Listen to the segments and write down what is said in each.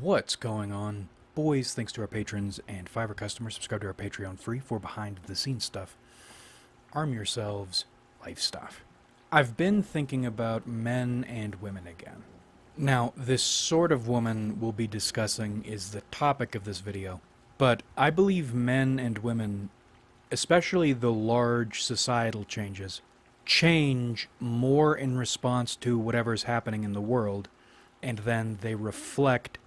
What's going on? Boys, thanks to our patrons and Fiverr customers, subscribe to our Patreon free for behind-the-scenes stuff. Arm yourselves, life stuff. I've been thinking about men and women again. Now, this sort of woman we'll be discussing is the topic of this video, but I believe men and women, especially the large societal changes, change more in response to whatever's happening in the world, and then they reflect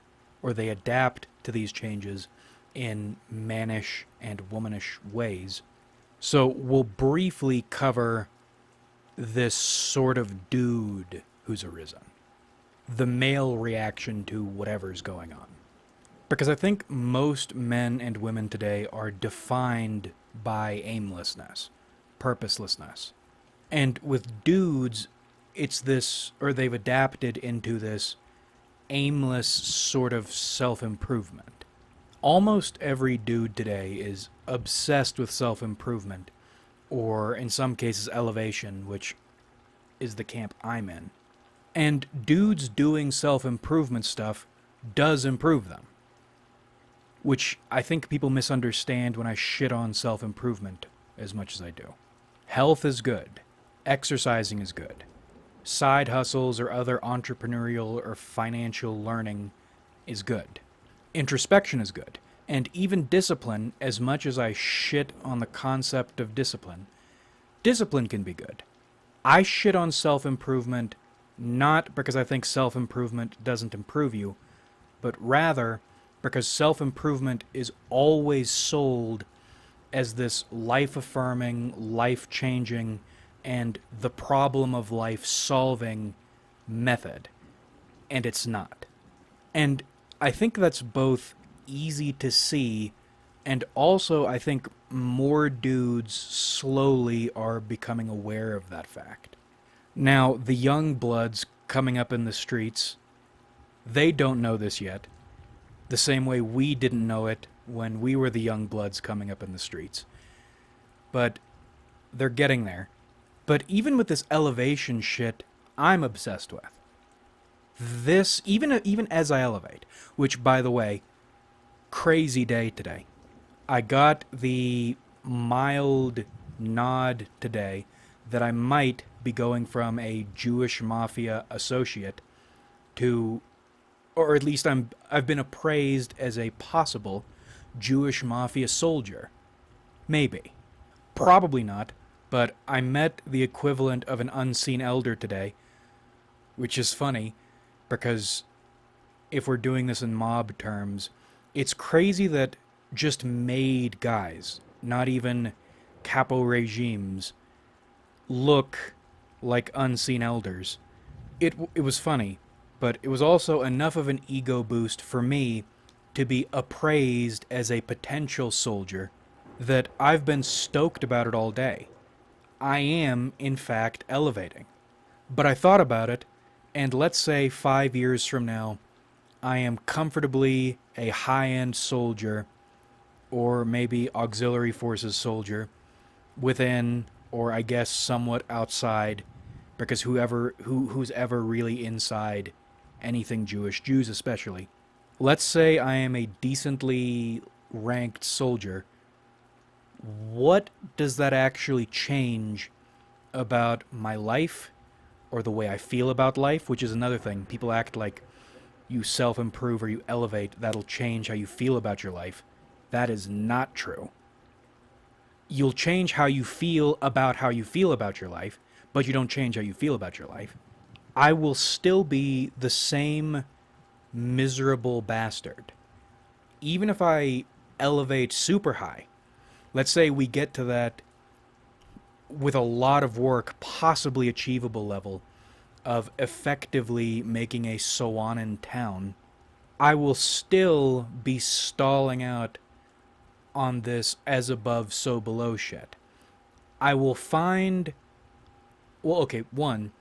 or they adapt to these changes in mannish and womanish ways. So we'll briefly cover this sort of dude who's arisen. The male reaction to whatever's going on. Because I think most men and women today are defined by aimlessness, purposelessness. And with dudes, it's this, or they've adapted into this aimless sort of self-improvement. Almost every dude today is obsessed with self-improvement, or in some cases elevation, which is the camp I'm in. And dudes doing self-improvement stuff does improve them. Which I think people misunderstand when I shit on self-improvement as much as I do. Health is good. Exercising is good. Side hustles or other entrepreneurial or financial learning is good. Introspection is good. And even discipline, as much as I shit on the concept of discipline, discipline can be good. I shit on self-improvement not because I think self-improvement doesn't improve you, but rather because self-improvement is always sold as this life-affirming, life-changing, and the problem of life solving method. And it's not. And I think that's both easy to see, and also I think more dudes slowly are becoming aware of that fact. Now, the young bloods coming up in the streets, they don't know this yet, the same way we didn't know it when we were the young bloods coming up in the streets. But they're getting there. But even with this elevation shit, I'm obsessed with. This, even as I elevate, which, by the way, crazy day today. I got the mild nod today that I might be going from a Jewish mafia associate to, or at least I've been appraised as a possible Jewish mafia soldier. Maybe. Probably not. But I met the equivalent of an unseen elder today, which is funny, because if we're doing this in mob terms, it's crazy that just made guys, not even capo regimes, look like unseen elders. It was funny, but it was also enough of an ego boost for me to be appraised as a potential soldier that I've been stoked about it all day. I am, in fact, elevating. But I thought about it, and let's say 5 years from now, I am comfortably a high-end soldier, or maybe auxiliary forces soldier, within, or I guess somewhat outside, because who's ever really inside anything Jewish, Jews especially. Let's say I am a decently ranked soldier. What does that actually change about my life or the way I feel about life, which is another thing. People act like you self-improve or you elevate, that'll change how you feel about your life. That is not true. You'll change how you feel about your life, but you don't change how you feel about your life. I will still be the same miserable bastard. Even if I elevate super high, let's say we get to that with a lot of work, possibly achievable level of effectively making a Soanan town, I will still be stalling out on this as above, so below shit. I will find... Well, okay, one,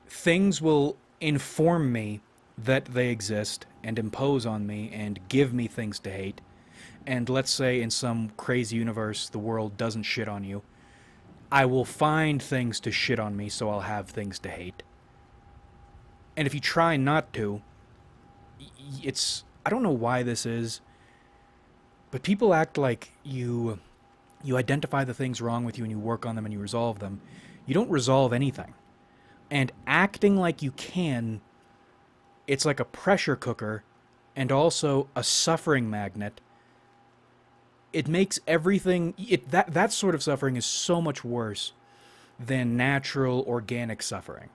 things will inform me that they exist and impose on me and give me things to hate. And let's say in some crazy universe the world doesn't shit on you. I will find things to shit on me, so I'll have things to hate. And if you try not to, it's I don't know why this is, but people act like you identify the things wrong with you and you work on them and you resolve them. You don't resolve anything. And acting like you can, it's like a pressure cooker and also a suffering magnet. It makes everything that sort of suffering is so much worse than natural organic suffering.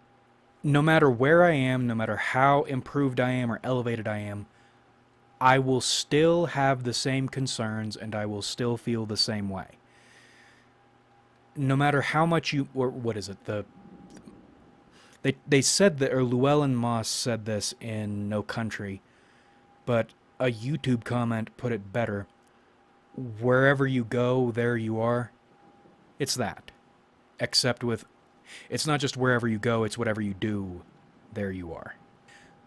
No matter where I am, no matter how improved I am or elevated I am, I will still have the same concerns and I will still feel the same way. No matter how much you, or what is it, they said that, or Llewellyn Moss said this in No Country, but a YouTube comment put it better. Wherever you go, there you are. It's that. Except with, it's not just wherever you go, it's whatever you do, there you are.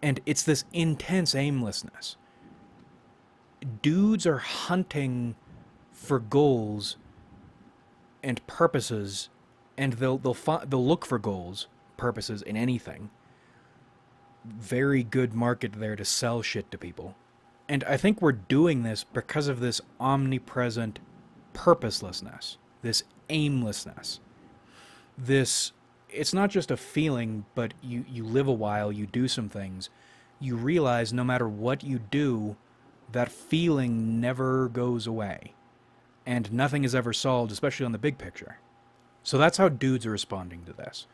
And it's this intense aimlessness. Dudes are hunting for goals and purposes, and they'll look for goals, purposes in anything. Very good market there to sell shit to people. And I think we're doing this because of this omnipresent purposelessness, this aimlessness. This, it's not just a feeling, but you live a while, you do some things, you realize no matter what you do, that feeling never goes away. And nothing is ever solved, especially on the big picture. So that's how dudes are responding to this.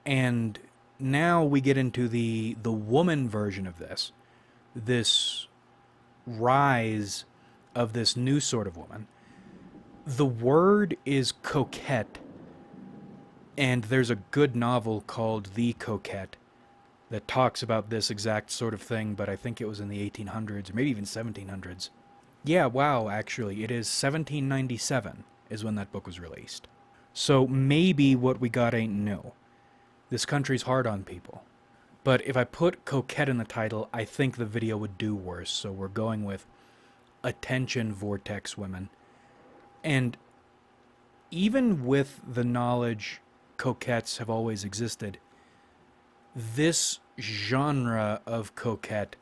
And now we get into the woman version of this rise of this new sort of woman. The word is coquette, and there's a good novel called The Coquette that talks about this exact sort of thing, but I think it was in the 1800s, or maybe even 1700s. Yeah, wow, actually, it is 1797 is when that book was released. So maybe what we got ain't new. This country's hard on people. But if I put coquette in the title, I think the video would do worse, so we're going with attention vortex women. And even with the knowledge coquettes have always existed, this genre of coquette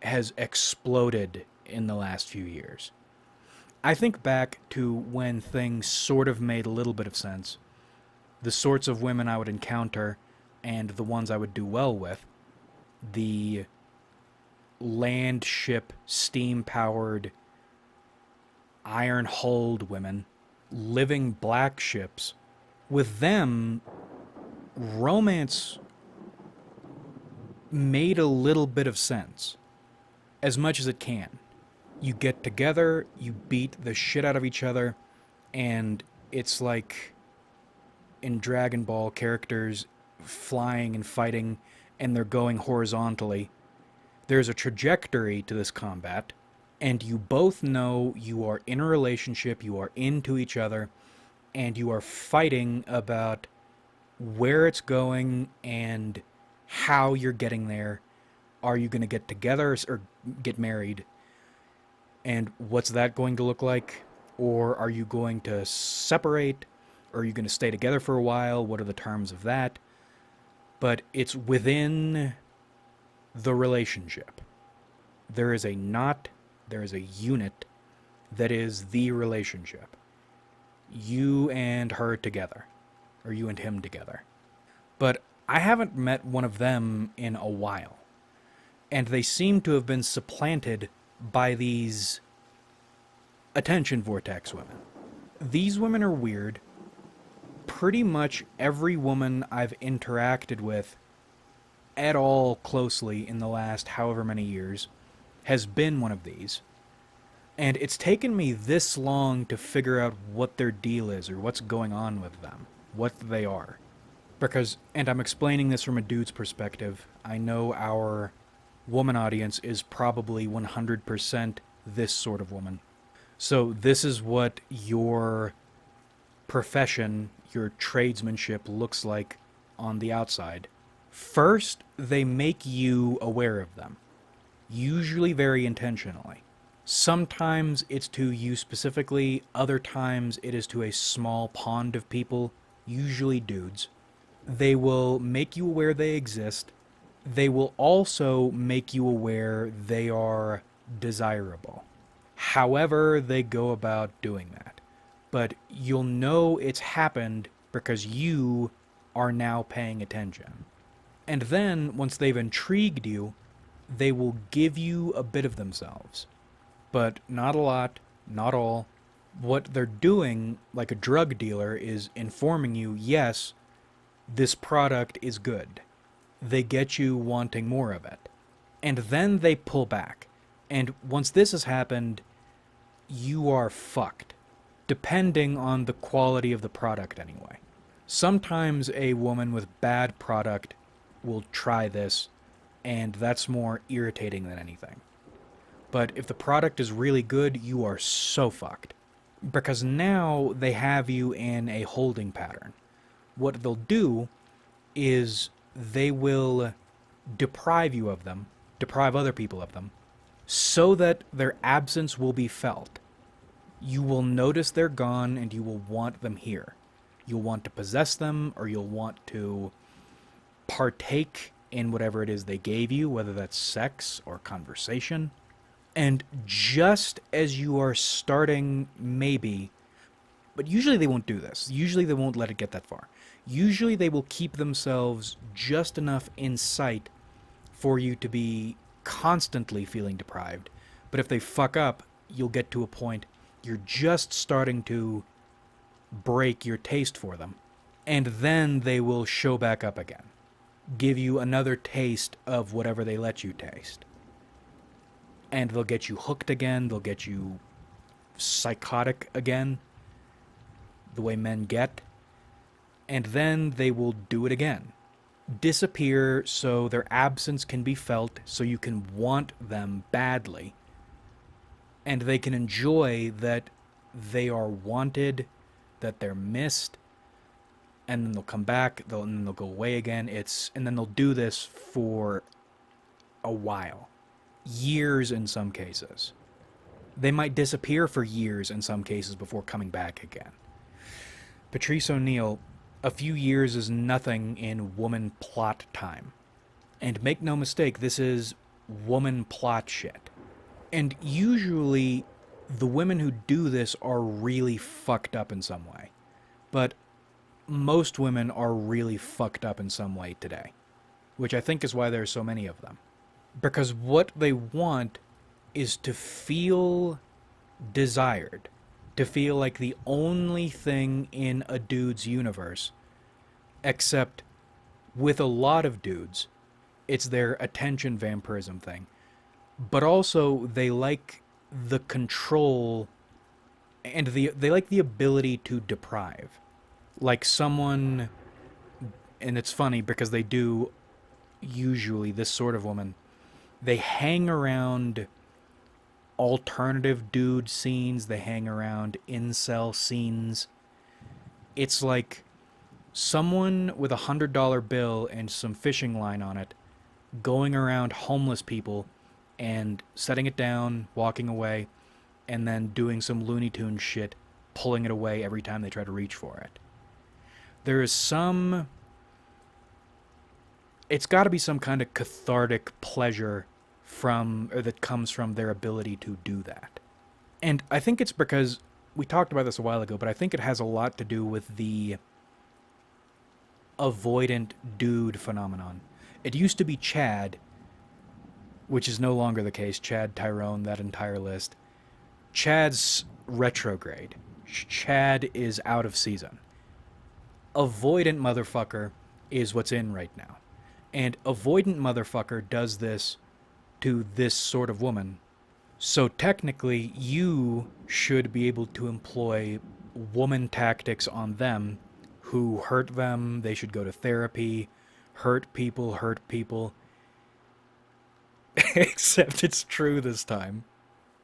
has exploded in the last few years. I think back to when things sort of made a little bit of sense. The sorts of women I would encounter and the ones I would do well with. The land ship, steam-powered, iron-hulled women, living black ships. With them, romance made a little bit of sense. As much as it can. You get together, you beat the shit out of each other, and it's like in Dragon Ball, characters flying and fighting, and they're going horizontally. There's a trajectory to this combat, and you both know you are in a relationship, you are into each other, and you are fighting about where it's going and how you're getting there. Are you going to get together or get married? And what's that going to look like? Or are you going to separate? Or are you going to stay together for a while? What are the terms of that? But it's within the relationship. There is a knot, there is a unit that is the relationship. You and her together. Or you and him together. But I haven't met one of them in a while. And they seem to have been supplanted by these attention vortex women. These women are weird. Pretty much every woman I've interacted with at all closely in the last however many years has been one of these. And it's taken me this long to figure out what their deal is or what's going on with them, what they are. Because, and I'm explaining this from a dude's perspective, I know our woman audience is probably 100% this sort of woman. So this is what your profession, your tradesmanship looks like on the outside. First, they make you aware of them, usually very intentionally. Sometimes it's to you specifically, other times it is to a small pond of people, usually dudes. They will make you aware they exist, They will also make you aware they are desirable. However, they go about doing that. But you'll know it's happened because you are now paying attention. And then, once they've intrigued you, they will give you a bit of themselves. But not a lot, not all. What they're doing, like a drug dealer, is informing you, yes, this product is good. They get you wanting more of it. And then they pull back. And once this has happened, you are fucked. Depending on the quality of the product, anyway. Sometimes a woman with bad product will try this, and that's more irritating than anything. But if the product is really good, you are so fucked. Because now they have you in a holding pattern. What they'll do is they will deprive you of them, deprive other people of them, so that their absence will be felt. You will notice they're gone and you will want them here. You'll want to possess them, or you'll want to partake in whatever it is they gave you, whether that's sex or conversation. And just as you are starting, maybe, but usually they won't do this. Usually they won't let it get that far. Usually they will keep themselves just enough in sight for you to be constantly feeling deprived. But if they fuck up, you'll get to a point you're just starting to break your taste for them. And then they will show back up again. Give you another taste of whatever they let you taste. And they'll get you hooked again. They'll get you psychotic again. The way men get. And then they will do it again. Disappear so their absence can be felt, so you can want them badly. And they can enjoy that they are wanted, that they're missed, and then they'll come back, and then they'll go away again. And then they'll do this for a while. Years in some cases. They might disappear for years in some cases before coming back again. Patrice O'Neal, a few years is nothing in woman plot time. And make no mistake, this is woman plot shit. And usually, the women who do this are really fucked up in some way. But most women are really fucked up in some way today. Which I think is why there are so many of them. Because what they want is to feel desired. To feel like the only thing in a dude's universe. Except, with a lot of dudes, it's their attention vampirism thing. But also, they like the control, and they like the ability to deprive. Like someone, and it's funny because they do, usually, this sort of woman, they hang around alternative dude scenes, they hang around incel scenes. It's like someone with $100 bill and some fishing line on it going around homeless people and setting it down, walking away, and then doing some Looney Tunes shit, pulling it away every time they try to reach for it. There is some... It's got to be some kind of cathartic pleasure that comes from their ability to do that. And I think it's because, we talked about this a while ago, but I think it has a lot to do with the avoidant dude phenomenon. It used to be Chad, which is no longer the case. Chad, Tyrone, that entire list. Chad's retrograde. Chad is out of season. Avoidant motherfucker is what's in right now. And avoidant motherfucker does this to this sort of woman. So technically, you should be able to employ woman tactics on them who hurt them. They should go to therapy. Hurt people. Except it's true this time.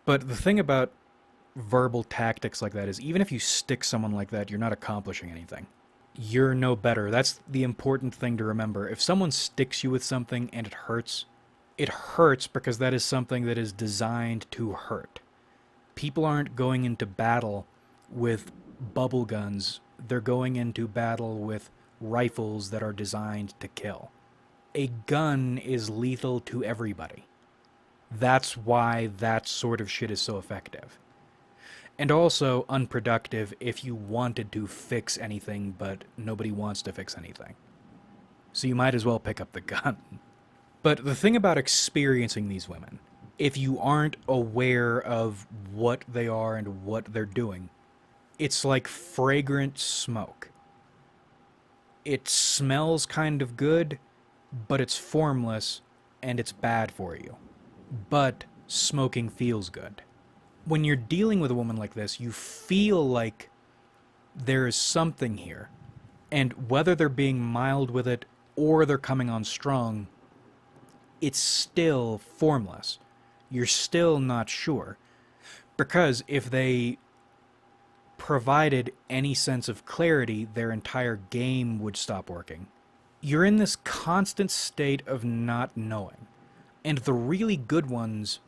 But the thing about verbal tactics like that is, even if you stick someone like that, you're not accomplishing anything. You're no better. That's the important thing to remember. If someone sticks you with something and it hurts because that is something that is designed to hurt. People aren't going into battle with bubble guns. They're going into battle with rifles that are designed to kill. a gun is lethal to everybody. That's why that sort of shit is so effective. And also unproductive if you wanted to fix anything, but nobody wants to fix anything. So you might as well pick up the gun. But the thing about experiencing these women, if you aren't aware of what they are and what they're doing, it's like fragrant smoke. It smells kind of good, but it's formless and it's bad for you. But smoking feels good. When you're dealing with a woman like this, you feel like there is something here. And whether they're being mild with it or they're coming on strong, it's still formless. You're still not sure. Because if they provided any sense of clarity, their entire game would stop working. You're in this constant state of not knowing. And the really good ones,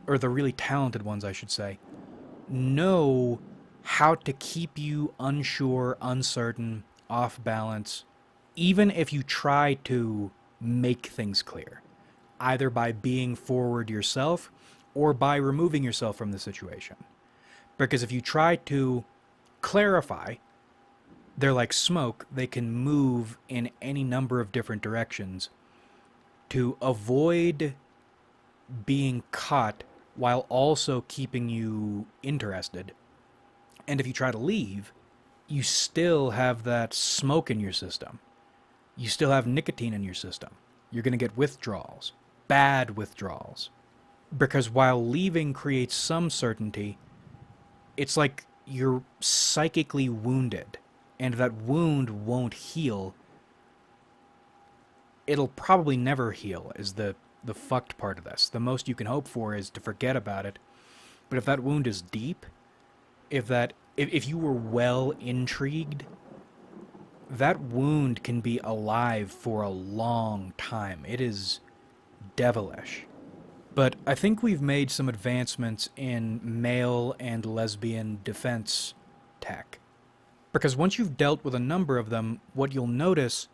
or the really talented ones, I should say, know how to keep you unsure, uncertain, off balance, even if you try to make things clear, either by being forward yourself or by removing yourself from the situation. Because if you try to clarify, they're like smoke, they can move in any number of different directions to avoid being caught while also keeping you interested. And if you try to leave, you still have that smoke in your system. You still have nicotine in your system. You're going to get withdrawals, bad withdrawals. Because while leaving creates some certainty, it's like you're psychically wounded, and that wound won't heal. It'll probably never heal, is the fucked part of this. The most you can hope for is to forget about it. But if that wound is deep, if you were well intrigued, that wound can be alive for a long time. It is devilish. But I think we've made some advancements in male and lesbian defense tech. Because once you've dealt with a number of them, what you'll notice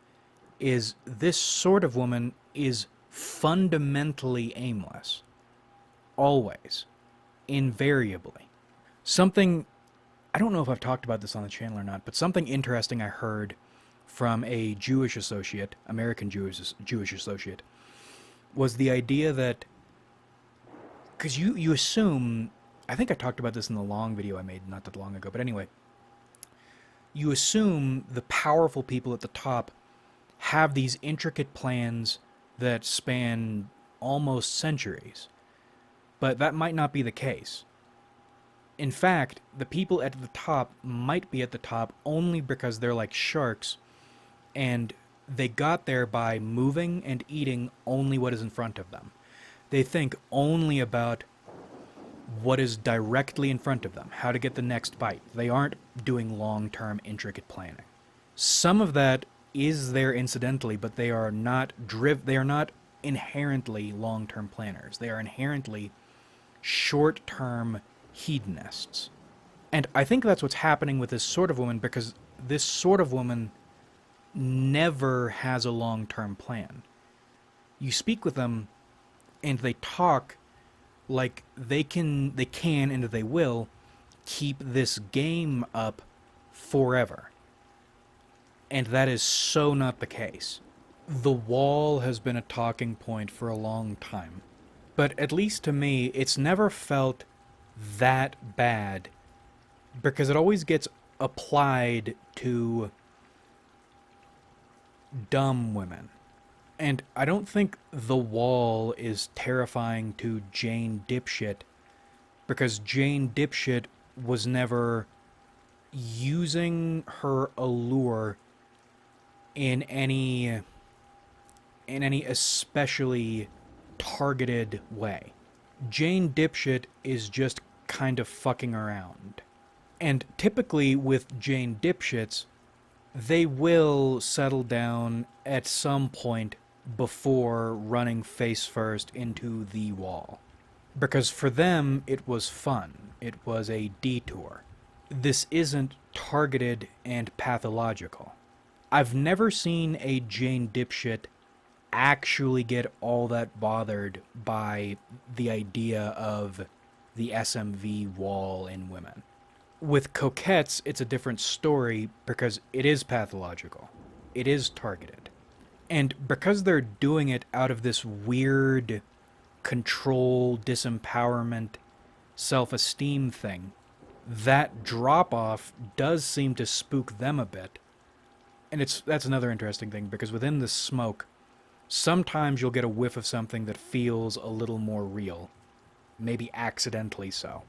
is this sort of woman is fundamentally aimless. Always. Invariably. Something, I don't know if I've talked about this on the channel or not, but something interesting I heard from a Jewish associate, American Jewish associate, was the idea that, because you assume, I think I talked about this in the long video I made not that long ago, but anyway, you assume the powerful people at the top have these intricate plans that span almost centuries. But that might not be the case. In fact, the people at the top might be at the top only because they're like sharks, and they got there by moving and eating only what is in front of them. They think only about what is directly in front of them, how to get the next bite. They aren't doing long-term intricate planning. Some of that is there incidentally, but they are not inherently long-term planners. They are inherently short-term hedonists. And I think that's what's happening with this sort of woman, because this sort of woman never has a long-term plan. You speak with them, and they talk like they can and they will keep this game up forever. And that is so not the case. The wall has been a talking point for a long time. But at least to me, it's never felt that bad, because it always gets applied to dumb women. And I don't think the wall is terrifying to Jane Dipshit, because Jane Dipshit was never using her allure in any especially targeted way. Jane Dipshit is just kind of fucking around. And typically with Jane Dipshits, they will settle down at some point before running face first into the wall. Because for them, it was fun. It was a detour. This isn't targeted and pathological. I've never seen a Jane Dipshit actually get all that bothered by the idea of the SMV wall in women. With coquettes, it's a different story because it is pathological. It is targeted. And because they're doing it out of this weird control, disempowerment, self esteem thing, that drop off does seem to spook them a bit. And that's another interesting thing because within the smoke, sometimes you'll get a whiff of something that feels a little more real, maybe accidentally so.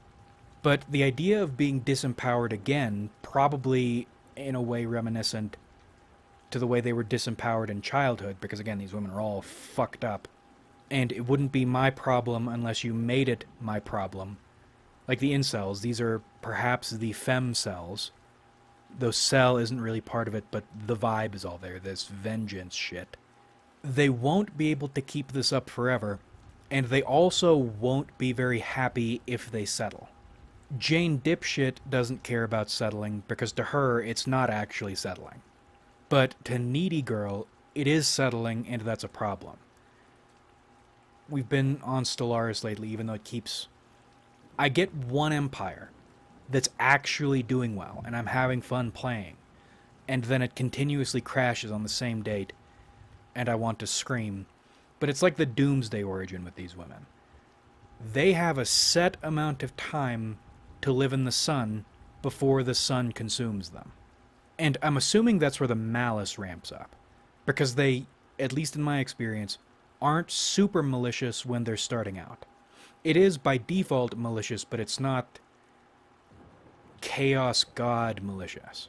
But the idea of being disempowered again, probably in a way reminiscent to the way they were disempowered in childhood, because again, these women are all fucked up. And it wouldn't be my problem unless you made it my problem. Like the incels, these are perhaps the femme cells. Though cell isn't really part of it, but the vibe is all there, this vengeance shit. They won't be able to keep this up forever, and they also won't be very happy if they settle. Jane Dipshit doesn't care about settling because to her it's not actually settling. But to Needy Girl, it is settling, and that's a problem. We've been on Stellaris lately, even though it keeps... I get one empire that's actually doing well, and I'm having fun playing, and then it continuously crashes on the same date, and I want to scream. But it's like the Doomsday Origin with these women. They have a set amount of time to live in the sun before the sun consumes them. And I'm assuming that's where the malice ramps up. Because they, at least in my experience, aren't super malicious when they're starting out. It is by default malicious, but it's not chaos god malicious.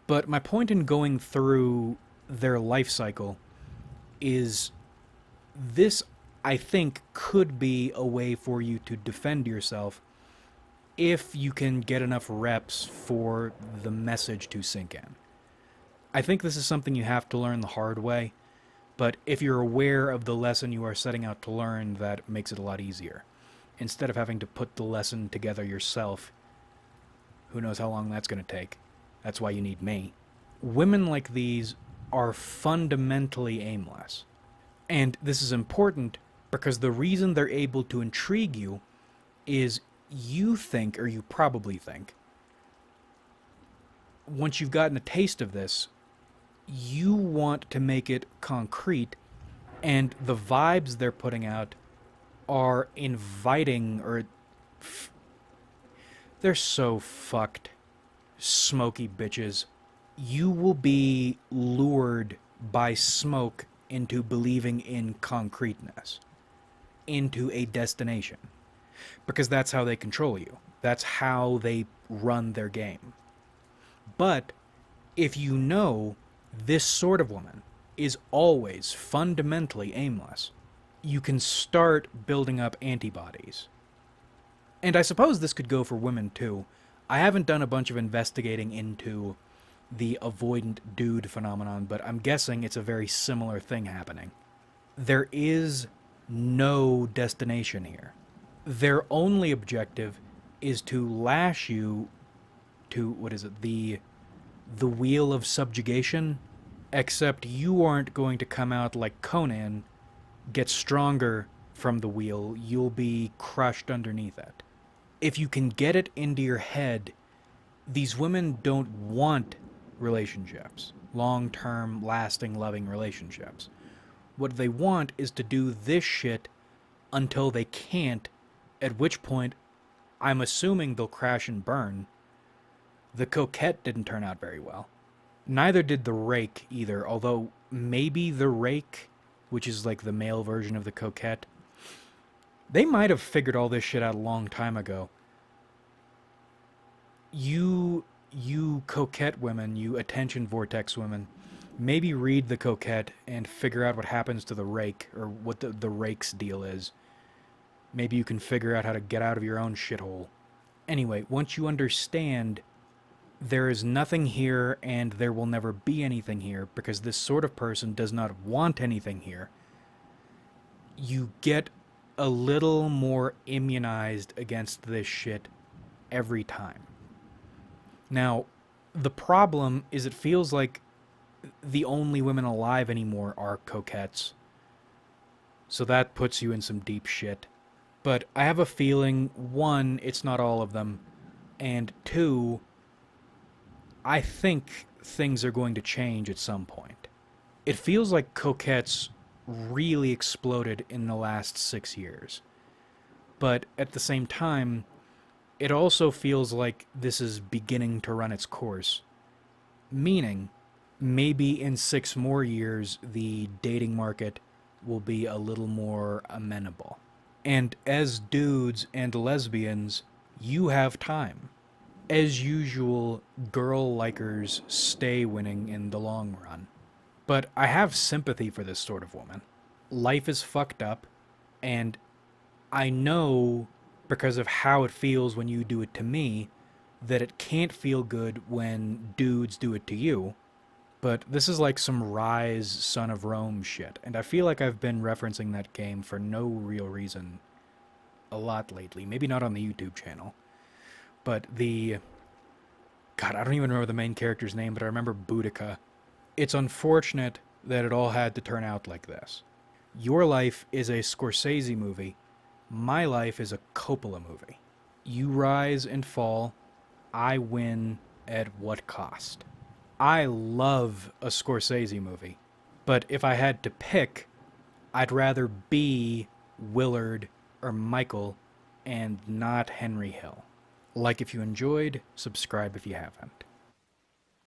But my point in going through their life cycle is this, I think, could be a way for you to defend yourself if you can get enough reps for the message to sink in. I think this is something you have to learn the hard way, but if you're aware of the lesson you are setting out to learn, that makes it a lot easier. Instead of having to put the lesson together yourself, who knows how long that's going to take. That's why you need me. Women like these are fundamentally aimless. And this is important because the reason they're able to intrigue you is you think, or you probably think, once you've gotten a taste of this, you want to make it concrete, and the vibes they're putting out are inviting, or they're so fucked. Smoky bitches. You will be lured by smoke into believing in concreteness, into a destination. Because that's how they control you. That's how they run their game. But if you know this sort of woman is always fundamentally aimless, you can start building up antibodies. And I suppose this could go for women too. I haven't done a bunch of investigating into the avoidant dude phenomenon, but I'm guessing it's a very similar thing happening. There is no destination here. Their only objective is to lash you to, what is it, the wheel of subjugation, except you aren't going to come out like Conan, get stronger from the wheel, you'll be crushed underneath it. If you can get it into your head, these women don't want relationships, long-term, lasting, loving relationships. What they want is to do this shit until they can't, at which point I'm assuming they'll crash and burn. The Coquette didn't turn out very well. Neither did the Rake either, although maybe the Rake, which is like the male version of the Coquette, they might have figured all this shit out a long time ago. You Coquette women, you attention vortex women, maybe read the Coquette and figure out what happens to the Rake, or what the Rake's deal is. Maybe you can figure out how to get out of your own shithole. Anyway, once you understand there is nothing here and there will never be anything here because this sort of person does not want anything here, you get a little more immunized against this shit every time. Now, the problem is it feels like the only women alive anymore are coquettes, So that puts you in some deep shit. But I have a feeling, one, it's not all of them, and two, I think things are going to change at some point. It feels like coquettes really exploded in the last 6 years. But at the same time, it also feels like this is beginning to run its course. Meaning, maybe in 6 more years, the dating market will be a little more amenable. And as dudes and lesbians, you have time. As usual, girl likers stay winning in the long run. But I have sympathy for this sort of woman. Life is fucked up, and I know, because of how it feels when you do it to me, that it can't feel good when dudes do it to you. But this is like some Rise, Son of Rome shit, and I feel like I've been referencing that game for no real reason a lot lately. Maybe not on the YouTube channel. But God, I don't even remember the main character's name, but I remember Boudica. It's unfortunate that it all had to turn out like this. Your life is a Scorsese movie. My life is a Coppola movie. You rise and fall. I win at what cost? I love a Scorsese movie, but if I had to pick, I'd rather be Willard or Michael and not Henry Hill. Like if you enjoyed, subscribe if you haven't.